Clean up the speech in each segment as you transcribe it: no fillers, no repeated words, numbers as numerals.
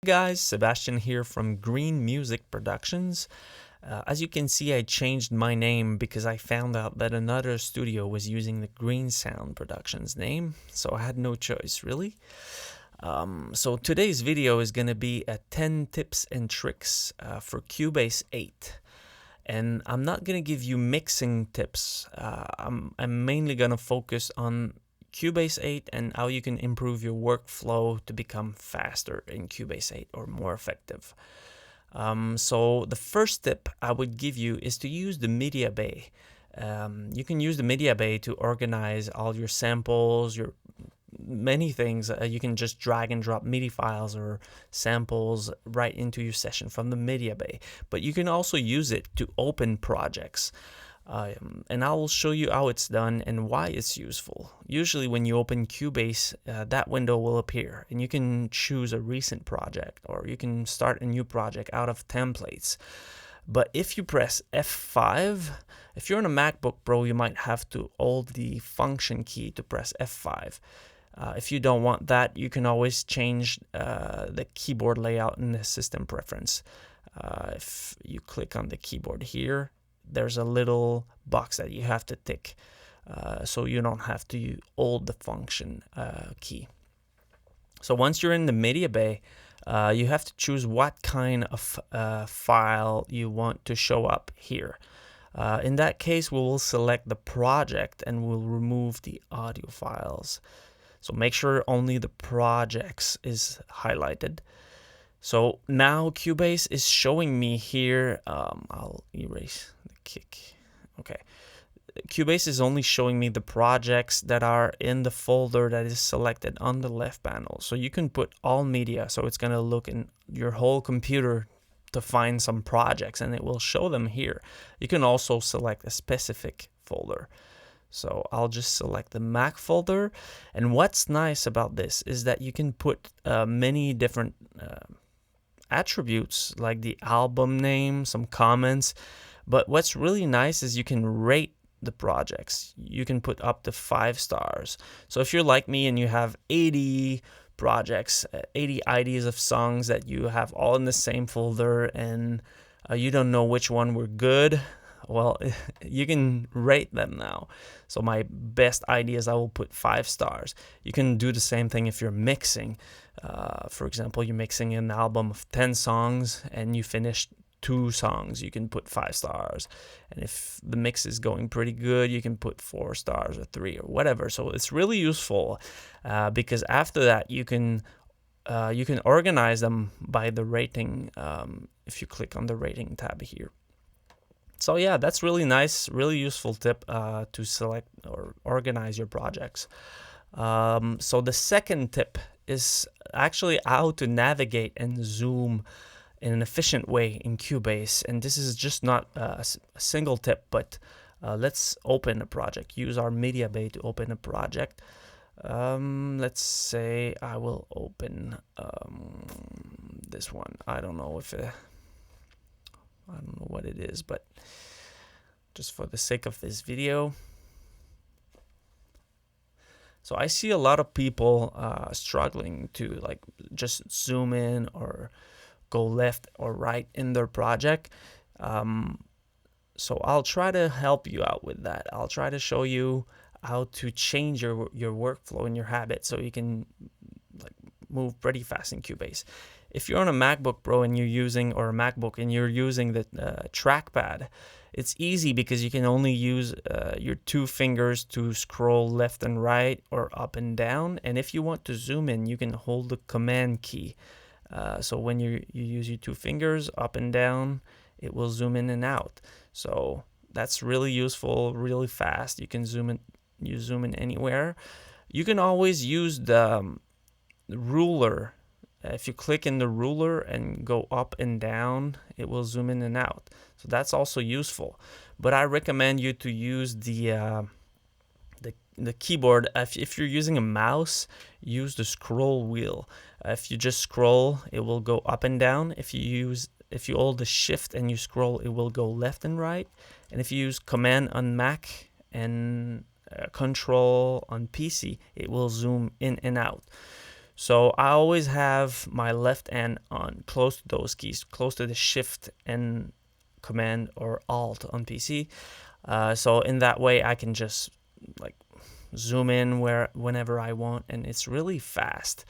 guys, Sebastian here from Green Music Productions. As you can see, I changed my name because I found out that another studio was using the Green Sound Productions name, so I had no choice really. So today's video is going to be 10 tips and tricks for Cubase 8. And I'm not going to give you mixing tips. I'm mainly going to focus on Cubase 8 and how you can improve your workflow to become faster in Cubase 8 or more effective. So the first tip I would give you is to use the Mediabay. You can use the Mediabay to organize all your samples, your many things. You can just drag and drop MIDI files or samples right into your session from the Mediabay. But you can also use it to open projects. And I will show you how it's done and why it's useful. Usually when you open Cubase, that window will appear and you can choose a recent project or you can start a new project out of templates. But if you press F5, if you're on a MacBook Pro, you might have to hold the function key to press F5. If you don't want that, you can always change the keyboard layout in the system preference. If you click on the keyboard here, there's a little box that you have to tick so you don't have to hold the function key. So once you're in the Mediabay, you have to choose what kind of file you want to show up here. In that case, we will select the project and we'll remove the audio files. So make sure only the projects is highlighted. So now Cubase is showing me here, I'll erase the kick. Okay. Cubase is only showing me the projects that are in the folder that is selected on the left panel. So you can put all media. So it's going to look in your whole computer to find some projects and it will show them here. You can also select a specific folder. So I'll just select the Mac folder. And what's nice about this is that you can put many different attributes like the album name, some comments. But what's really nice is you can rate the projects. You can put up to 5 stars. So if you're like me and you have 80 projects, 80 ideas of songs that you have all in the same folder and you don't know which one were good, well, you can rate them now. So my best ideas, I will put 5 stars. You can do the same thing if you're mixing. For example, you're mixing an album of 10 songs and you finished 2 songs, you can put 5 stars. And if the mix is going pretty good, you can put 4 stars or 3 or whatever. So it's really useful because after that you can organize them by the rating if you click on the rating tab here. So yeah, that's really nice, really useful tip to select or organize your projects. So the second tip is actually how to navigate and zoom in an efficient way in Cubase. And this is just not a single tip, but let's open a project. Use our Mediabay to open a project. Let's say I will open this one. I don't know what it is, but just for the sake of this video. So I see a lot of people struggling to like just zoom in or go left or right in their project. So I'll try to help you out with that. I'll try to show you how to change your workflow and your habit so you can like move pretty fast in Cubase. If you're on a MacBook Pro and you're using, or a MacBook and you're using the trackpad, it's easy because you can only use your 2 fingers to scroll left and right or up and down. And if you want to zoom in, you can hold the Command key. So when you use your 2 fingers up and down, it will zoom in and out. So that's really useful, really fast. You can zoom in anywhere. You can always use the ruler. If you click in the ruler and go up and down, it will zoom in and out. So that's also useful. But I recommend you to use the keyboard. If you're using a mouse, use the scroll wheel. If you just scroll, it will go up and down. If you hold the shift and you scroll, it will go left and right. And if you use Command on Mac and Control on PC, it will zoom in and out. So I always have my left hand on close to those keys, close to the Shift and Command or Alt on PC. So in that way, I can just like zoom in whenever I want, and it's really fast.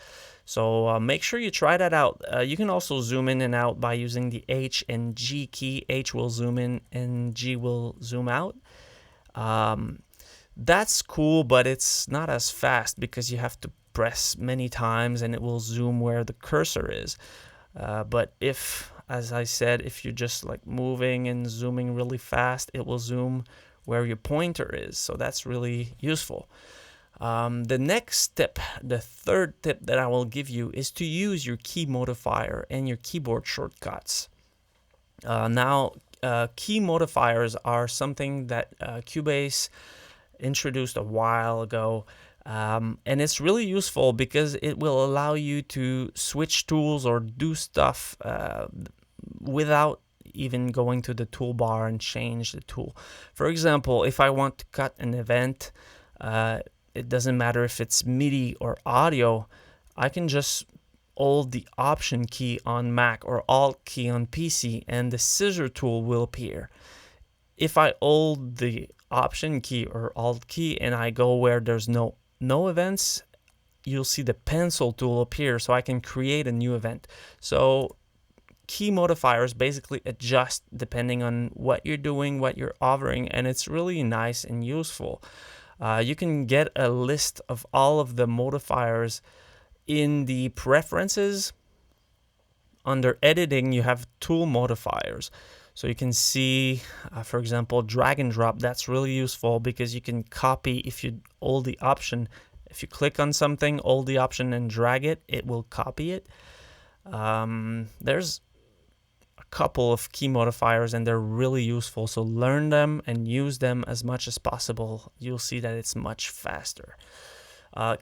So make sure you try that out. You can also zoom in and out by using the H and G key. H will zoom in and G will zoom out. That's cool, but it's not as fast because you have to press many times and it will zoom where the cursor is. But if, as I said, if you're just like moving and zooming really fast, it will zoom where your pointer is. So that's really useful. The next tip, the third tip that I will give you, is to use your key modifier and your keyboard shortcuts. Now, key modifiers are something that Cubase introduced a while ago. And it's really useful because it will allow you to switch tools or do stuff without even going to the toolbar and change the tool. For example, if I want to cut an event, it doesn't matter if it's MIDI or audio, I can just hold the Option key on Mac or Alt key on PC and the scissor tool will appear. If I hold the Option key or Alt key and I go where there's no events, you'll see the pencil tool appear, so I can create a new event. So key modifiers basically adjust depending on what you're doing, what you're hovering, and it's really nice and useful. You can get a list of all of the modifiers in the preferences. Under editing, you have tool modifiers. So you can see, for example, drag and drop. That's really useful because you can copy if you hold the Option. If you click on something, hold the Option and drag it, it will copy it. There's a couple of key modifiers and they're really useful. So learn them and use them as much as possible. You'll see that it's much faster.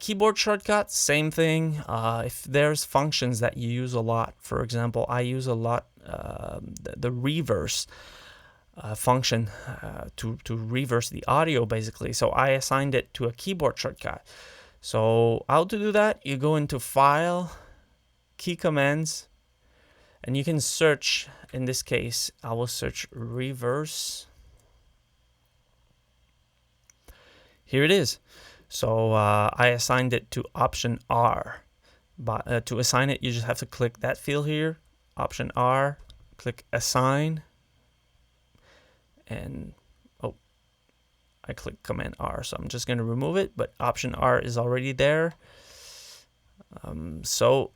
Keyboard shortcuts, same thing. If there's functions that you use a lot, for example, I use a lot the reverse function to reverse the audio basically. So I assigned it to a keyboard shortcut. So how to do that? You go into File, Key Commands, and you can search. In this case, I will search reverse. Here it is. So I assigned it to Option R. But to assign it, you just have to click that field here, Option R, click Assign, and I click Command R, so I'm just going to remove it, but Option R is already there. So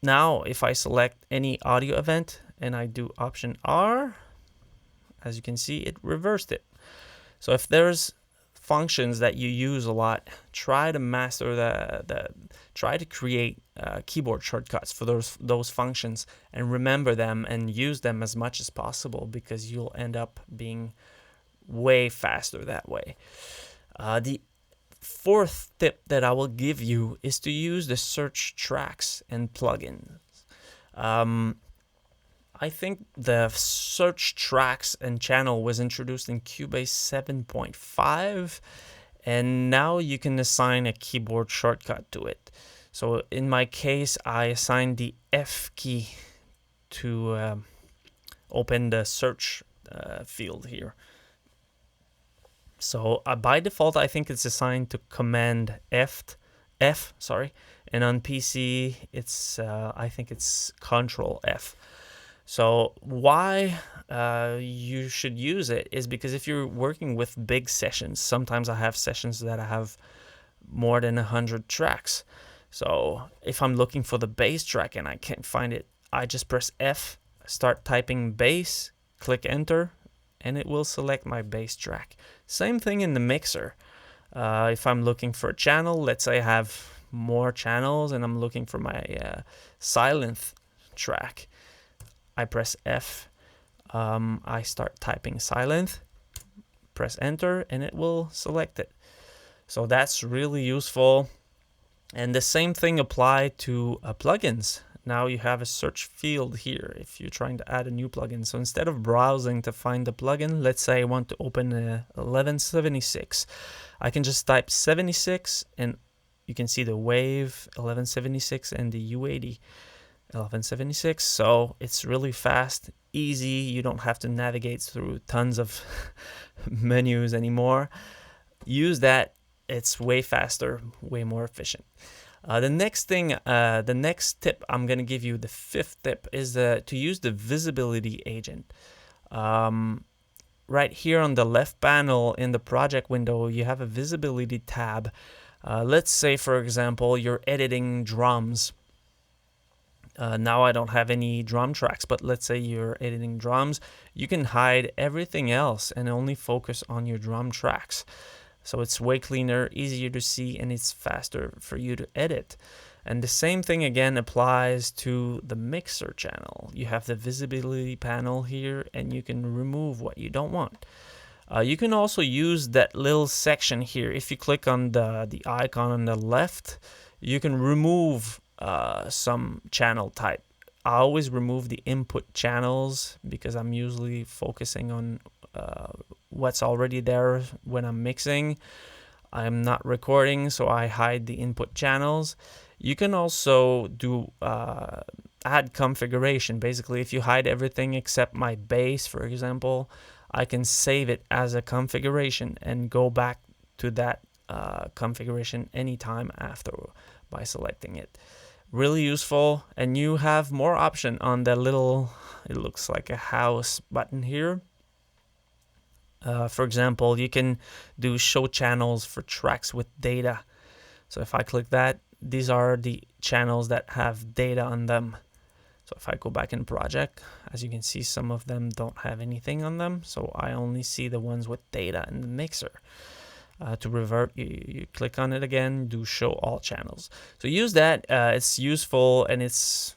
now if I select any audio event and I do Option R, as you can see, it reversed it. So if there's functions that you use a lot, try to master try to create keyboard shortcuts for those functions and remember them and use them as much as possible because you'll end up being way faster that way. The fourth tip that I will give you is to use the search tracks and plugins. I think the search tracks and channel was introduced in Cubase 7.5, and now you can assign a keyboard shortcut to it. So in my case, I assigned the F key to open the search field here. So by default, I think it's assigned to Command F, and on PC, it's I think it's Control F. So why you should use it is because if you're working with big sessions, sometimes I have sessions that I have more than 100 tracks. So if I'm looking for the bass track and I can't find it, I just press F, start typing bass, click enter, and it will select my bass track. Same thing in the mixer. If I'm looking for a channel, let's say I have more channels and I'm looking for my silent track, I press F, I start typing silent, press enter, and it will select it. So that's really useful. And the same thing applies to plugins. Now you have a search field here if you're trying to add a new plugin. So instead of browsing to find the plugin, let's say I want to open 1176. I can just type 76 and you can see the Wave 1176 and the U80 1176. So it's really fast, easy. You don't have to navigate through tons of menus anymore. Use that. It's way faster, way more efficient. The next tip I'm going to give you, the fifth tip, is to use the visibility agent. Right here on the left panel in the project window, you have a visibility tab. Let's say, for example, you're editing drums. Now I don't have any drum tracks, but let's say you're editing drums. You can hide everything else and only focus on your drum tracks. So it's way cleaner, easier to see, and it's faster for you to edit. And the same thing again applies to the mixer channel. You have the visibility panel here, and you can remove what you don't want. You can also use that little section here. If you click on the icon on the left, you can remove some channel type. I always remove the input channels because I'm usually focusing on what's already there when I'm mixing. I'm not recording, so I hide the input channels. You can also do add configuration. Basically, if you hide everything except my bass, for example, I can save it as a configuration and go back to that configuration anytime after by selecting it. Really useful, and you have more option on the little, it looks like a house button here. For example, you can do show channels for tracks with data. So if I click that, these are the channels that have data on them. So if I go back in project, as you can see, some of them don't have anything on them. So I only see the ones with data in the mixer. To revert, you click on it again, do show all channels. So use that. It's useful, and it's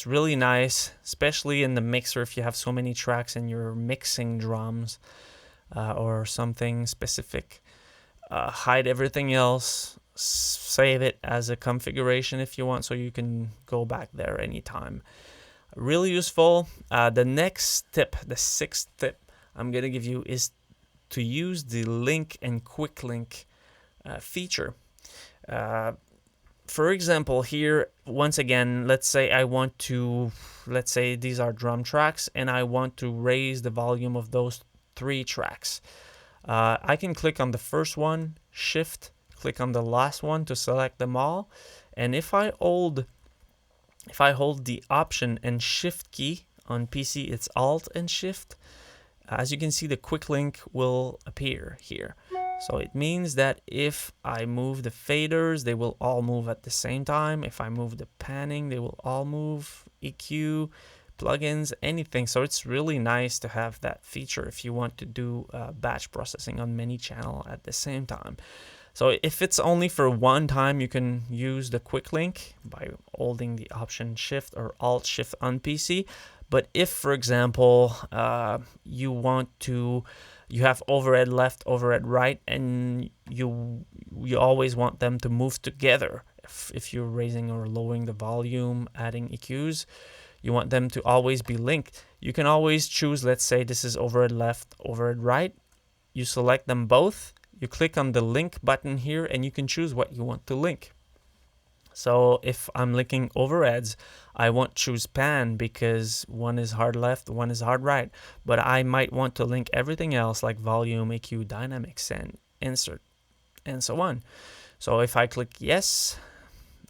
really nice, especially in the mixer if you have so many tracks and you're mixing drums or something specific. Hide everything else. Save it as a configuration if you want, so you can go back there anytime. Really useful. The next tip, the sixth tip I'm going to give you, is to use the link and quick link feature. For example, here, once again, let's say these are drum tracks, and I want to raise the volume of those 3 tracks. I can click on the first one, shift, click on the last one to select them all, and if I hold the option and shift key on PC, it's alt and shift. As you can see, the quick link will appear here. So it means that if I move the faders, they will all move at the same time. If I move the panning, they will all move. EQ, plugins, anything. So it's really nice to have that feature if you want to do batch processing on many channels at the same time. So if it's only for one time, you can use the quick link by holding the option shift or alt shift on PC. But if, for example, you have overhead left, overhead right, and you always want them to move together. If you're raising or lowering the volume, adding EQs, you want them to always be linked. You can always choose, let's say this is overhead left, overhead right. You select them both. You click on the link button here, and you can choose what you want to link. So if I'm linking overheads, I won't choose pan because one is hard left, one is hard right. But I might want to link everything else like volume, EQ, dynamics, and insert, and so on. So if I click yes,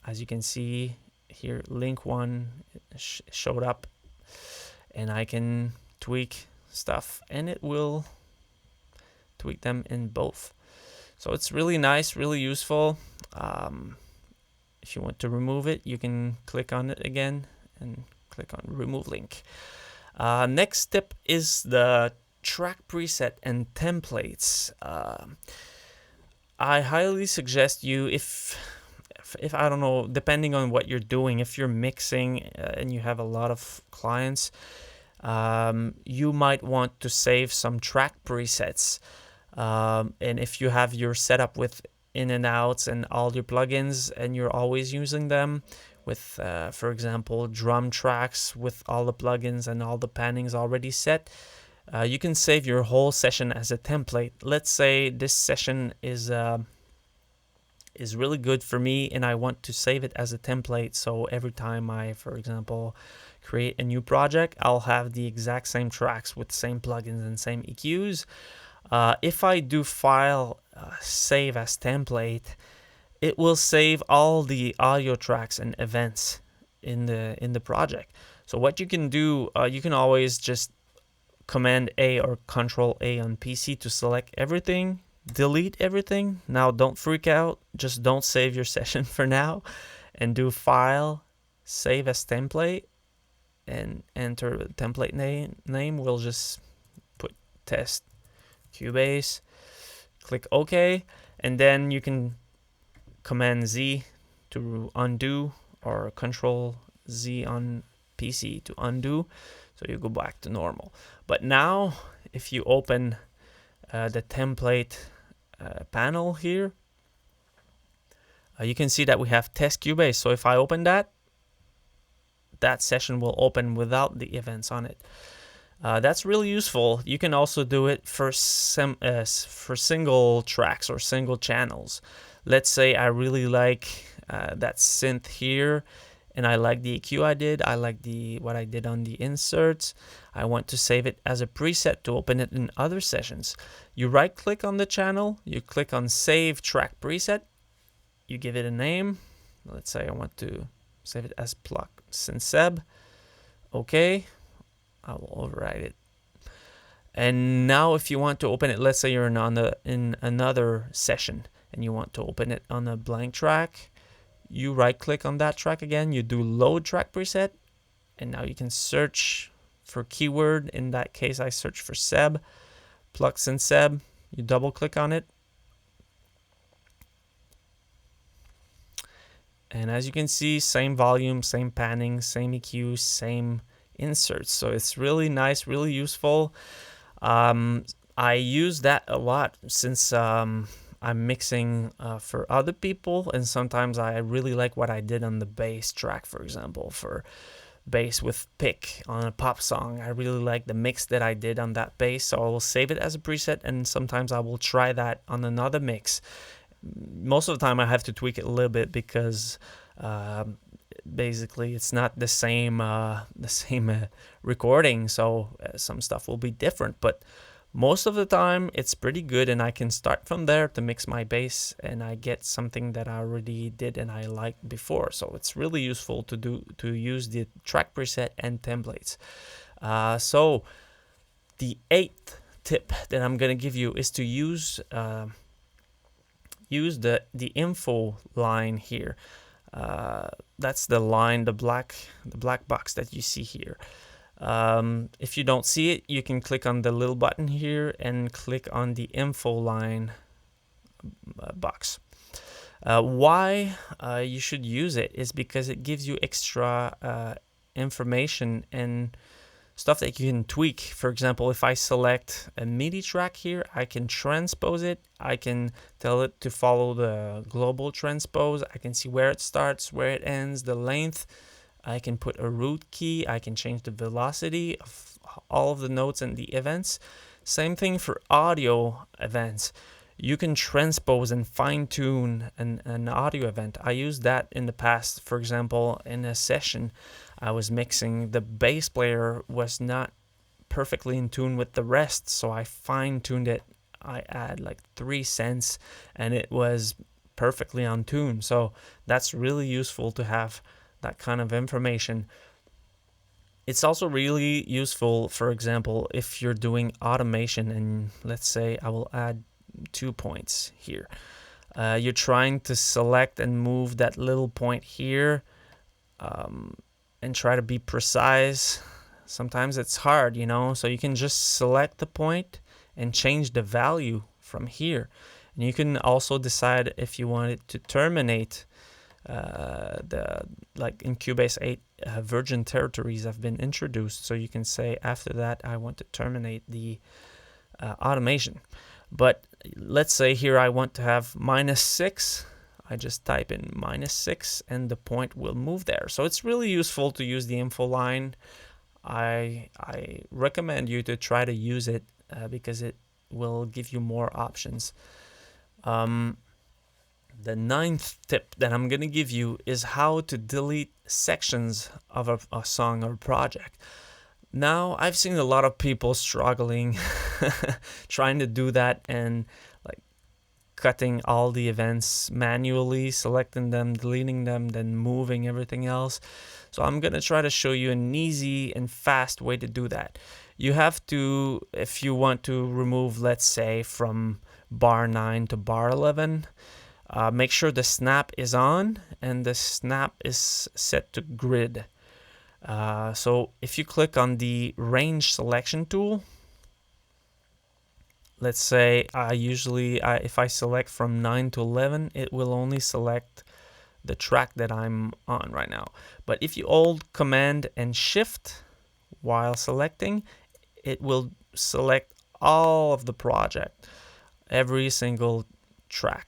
as you can see here, link one showed up, and I can tweak stuff, and it will tweak them in both. So it's really nice, really useful. If you want to remove it, you can click on it again and click on remove link. Next tip is the track preset and templates. I highly suggest you, if I don't know, depending on what you're doing, if you're mixing and you have a lot of clients, you might want to save some track presets. And if you have your setup with in and outs and all your plugins, and you're always using them with, for example, drum tracks with all the plugins and all the pannings already set, you can save your whole session as a template. Let's say this session is is really good for me, and I want to save it as a template. So every time I, for example, create a new project, I'll have the exact same tracks with same plugins and same EQs. If I do file save as template, it will save all the audio tracks and events in the project. So what you can do, you can always just Command A or Control A on PC to select everything, delete everything. Now don't freak out, just don't save your session for now, and do File, Save as Template, and enter the template name. We'll just put Test Cubase, click OK, and then you can Command Z to undo, or Control Z on PC to undo, so you go back to normal. But now if you open the template panel here, you can see that we have Test Cubase. So if I open that, that session will open without the events on it. That's really useful. You can also do it for single tracks or single channels. Let's say I really like that synth here, and I like the EQ I did. I like what I did on the inserts. I want to save it as a preset to open it in other sessions. You right click on the channel, you click on Save Track Preset, you give it a name. Let's say I want to save it as Plug Synth. Okay, I will override it. And now if you want to open it, let's say you're in another session and you want to open it on a blank track, you right click on that track again, you do Load Track Preset, and now you can search for keyword. In that case, I search for Seb, Plug Synth. You double click on it, and as you can see, same volume, same panning, same EQ, same inserts. So it's really nice, really useful. I use that a lot since I'm mixing for other people, and sometimes I really like what I did on the bass track, for example, for bass with pick on a pop song. I really like the mix that I did on that bass, so I will save it as a preset, and sometimes I will try that on another mix. Most of the time I have to tweak it a little bit because basically it's not the same recording, so some stuff will be different, but most of the time it's pretty good, and I can start from there to mix my bass, and I get something that I already did and I liked before. So it's really useful to use the track preset and templates. So the 8th tip that I'm gonna give you is to use the info line here. That's the line, the black box that you see here. If you don't see it, you can click on the little button here and click on the info line box. Why you should use it is because it gives you extra information and stuff that you can tweak. For example, if I select a MIDI track here, I can transpose it. I can tell it to follow the global transpose. I can see where it starts, where it ends, the length. I can put a root key. I can change the velocity of all of the notes and the events. Same thing for audio events. You can transpose and fine-tune an audio event. I used that in the past. For example, in a session I was mixing, the bass player was not perfectly in tune with the rest, so I fine-tuned it. I add like 3 cents and it was perfectly on tune. So that's really useful to have that kind of information. It's also really useful, for example, if you're doing automation, and let's say I will add 2 points here. You're trying to select and move that little point here and try to be precise. Sometimes it's hard, so you can just select the point and change the value from here. And you can also decide if you want it to terminate like in Cubase 8 virgin territories have been introduced, so you can say after that I want to terminate the automation. But let's say here I want to have -6. I just type in -6 and the point will move there. So it's really useful to use the info line. I recommend you to try to use it because it will give you more options. The ninth tip that I'm going to give you is how to delete sections of a song or project. Now, I've seen a lot of people struggling trying to do that and like cutting all the events manually, selecting them, deleting them, then moving everything else. So I'm going to try to show you an easy and fast way to do that. You have to, if you want to remove, let's say, from bar 9 to bar 11, make sure the snap is on and the snap is set to grid. So if you click on the range selection tool, let's say if I select from 9 to 11, it will only select the track that I'm on right now. But if you hold Command and Shift while selecting, it will select all of the project, every single track.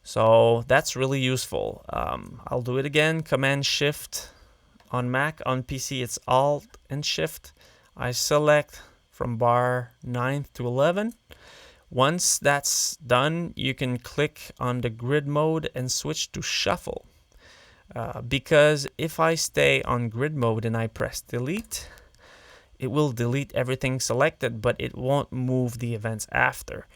So that's really useful. I'll do it again, Command Shift. On Mac, on PC, it's Alt and Shift. I select from bar 9 to 11. Once that's done, you can click on the grid mode and switch to shuffle. Because if I stay on grid mode and I press delete, it will delete everything selected, but it won't move the events after.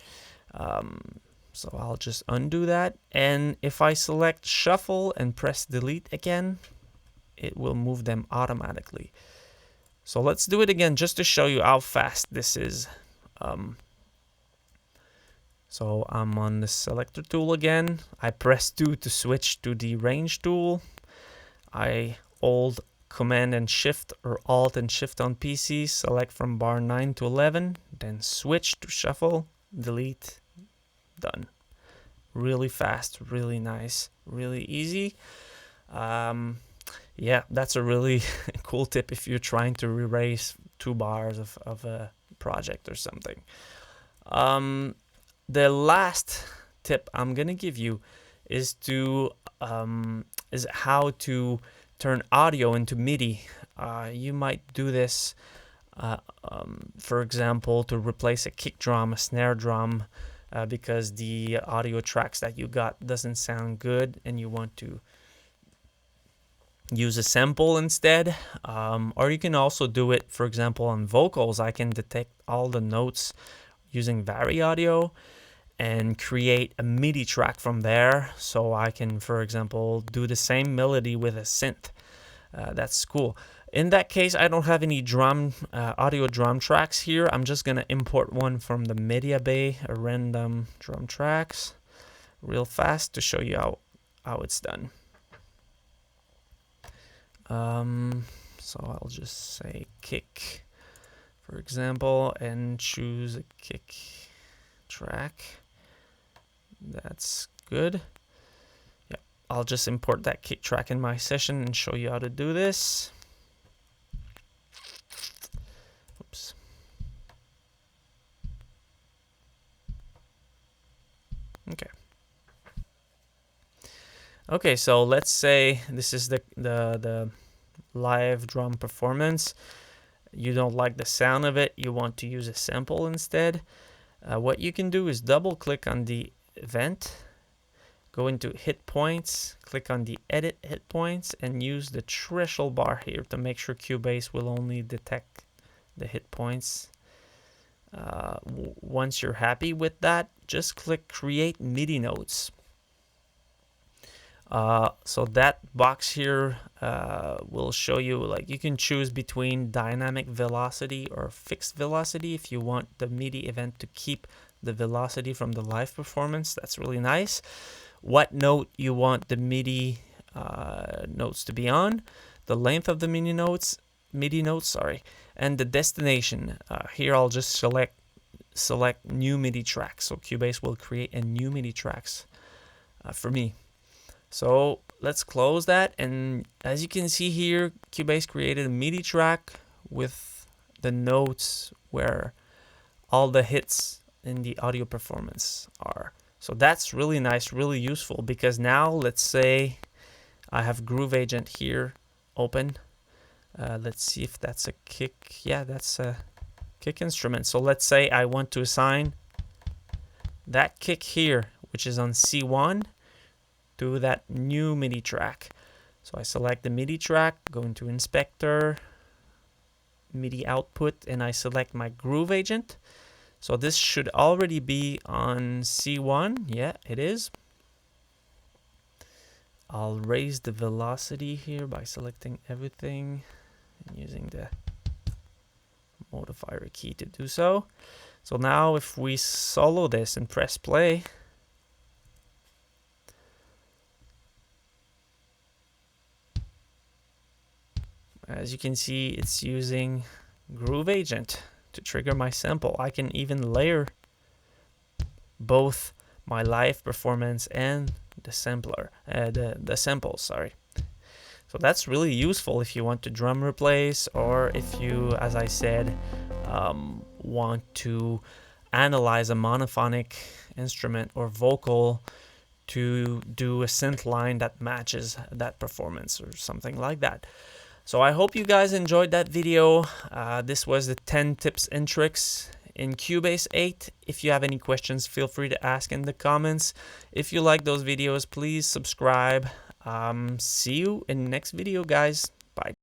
So I'll just undo that. And if I select shuffle and press delete again, it will move them automatically. So let's do it again just to show you how fast this is. So I'm on the selector tool again. I press 2 to switch to the range tool. I hold Command and Shift or Alt and Shift on PC, select from bar 9 to 11, then switch to shuffle, delete, done. Really fast, really nice, really easy. Yeah, that's a really cool tip if you're trying to erase 2 bars of a project or something. The last tip I'm gonna give you is how to turn audio into MIDI. You might do this, for example, to replace a kick drum, a snare drum, because the audio tracks that you got doesn't sound good, and you want to use a sample instead. Or you can also do it, for example, on vocals. I can detect all the notes using Vari Audio and create a MIDI track from there. So I can, for example, do the same melody with a synth. That's cool. In that case, I don't have any audio drum tracks here. I'm just gonna import one from the Mediabay, a random drum tracks, real fast to show you how it's done. So I'll just say kick, for example, and choose a kick track. That's good. Yeah, I'll just import that kick track in my session and show you how to do this. Oops. Okay. Okay, so let's say this is the live drum performance. You don't like the sound of it, you want to use a sample instead. What you can do is double click on the event, go into hit points, click on the edit hit points, and use the threshold bar here to make sure Cubase will only detect the hit points. Once you're happy with that, just click create MIDI notes. So that box here will show you, like, you can choose between dynamic velocity or fixed velocity if you want the MIDI event to keep the velocity from the live performance. That's really nice. What note you want the MIDI notes to be on, the length of the MIDI notes, and the destination. Here I'll just select new MIDI tracks. So Cubase will create a new MIDI tracks for me. So let's close that, and as you can see here, Cubase created a MIDI track with the notes where all the hits in the audio performance are. So that's really nice, really useful, because now let's say I have Groove Agent here open. Let's see if that's a kick. Yeah, that's a kick instrument. So let's say I want to assign that kick here, which is on C1, to that new MIDI track. So I select the MIDI track, go into Inspector, MIDI output, and I select my groove agent. So this should already be on C1. Yeah, it is. I'll raise the velocity here by selecting everything and using the modifier key to do so. So now if we solo this and press play, as you can see, it's using Groove Agent to trigger my sample. I can even layer both my live performance and the sampler, the samples, sorry. So that's really useful if you want to drum replace, or if you, as I said, want to analyze a monophonic instrument or vocal to do a synth line that matches that performance or something like that. So I hope you guys enjoyed that video. This was the 10 tips and tricks in Cubase 8. If you have any questions, feel free to ask in the comments. If you like those videos, please subscribe. See you in the next video, guys. Bye.